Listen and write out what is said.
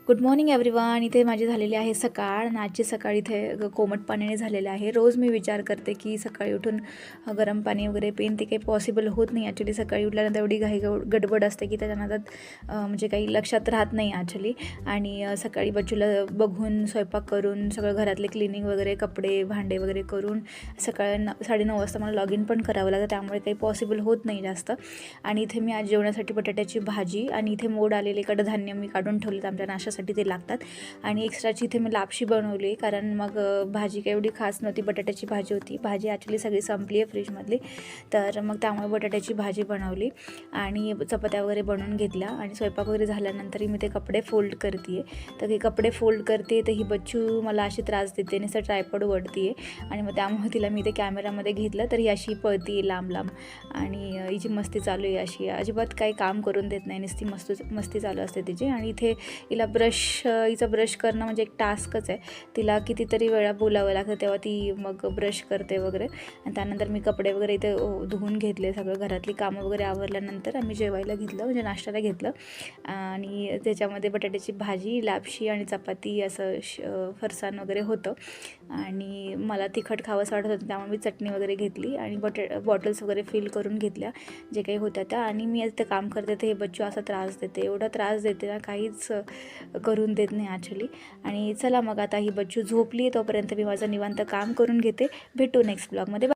Good morning everyone. इथे माझी झालेली आहे सकाळ आणि आजची सकाळ इथे कोमट पाण्याने झालेले आहे. रोज मी विचार करते की सकाळी उठून गरम पाणी वगैरे पेन ते काही पॉसिबल होत नाही. ॲक्च्युली सकाळी उठल्यानंतर एवढी गडबड असते की त्याच्या नादात म्हणजे काही लक्षात राहत नाही ॲक्च्युली. आणि सकाळी बच्चूला बघून स्वयंपाक करून सगळं घरातले क्लिनिंग वगैरे कपडे भांडे वगैरे करून सकाळी 9:30 वाजता मला लॉग इन पण करावं लागतं, त्यामुळे काही पॉसिबल होत नाही जास्त. आणि इथे मी आज जेवणासाठी बटाट्याची भाजी आणि इथे मोड आलेले कडधान्य मी काढून ठेवलेत आमच्या नाश्त्यासाठी, ते लागतात. आणि एक्स्ट्राची इथे मी लापशी बनवली, कारण मग भाजी काही एवढी खास नव्हती, बटाट्याची भाजी होती. भाजी ॲक्च्युली सगळी संपली आहे फ्रीजमधली, तर मग त्यामुळे बटाट्याची भाजी बनवली आणि चपात्या वगैरे बनवून घेतल्या. आणि स्वयंपाक वगैरे झाल्यानंतर मी ते कपडे फोल्ड करते आहे. तर हे कपडे फोल्ड करते तर ही बच्चू मला अशी त्रास देते, नुसतं ट्रायपॉड वळते आहे. आणि मग त्यामुळे तिला मी ते कॅमेरामध्ये घेतलं तर ही अशी पळती लांब लांब आणि हिची मस्ती चालू आहे. अशी अजिबात काही काम करून देत नाही, नुसती मस्ती चालू असते तिची. आणि इथे हिला हिचा ब्रश करणं म्हणजे एक टास्कच आहे. तिला कितीतरी वेळा बोलावं लागतं तेव्हा ती मग ब्रश करते वगैरे. आणि त्यानंतर मी कपडे वगैरे इथे धुवून घेतले, सगळं घरातली कामं वगैरे आवरल्यानंतर आम्ही जेवायला घेतलं, म्हणजे नाश्त्याला घेतलं. आणि त्याच्यामध्ये बटाट्याची भाजी, लापशी आणि चपाती असं फरसाण वगैरे होतं. आणि मला तिखट खावंसं वाटत होतं, त्यामुळे मी चटणी वगैरे घेतली आणि बॉटल्स वगैरे फिल करून घेतल्या जे काही होत्या त्या. आणि मी आज ते काम करते तर हे बच्चू असा त्रास देते, एवढा त्रास देते ना, काहीच करून देत नाही ॲक्च्युली. आणि चला मग आता ही बच्चू झोपली, तोपर्यंत मी माझं निवांत काम करून घेते. भेटू नेक्स्ट ब्लॉगमध्ये.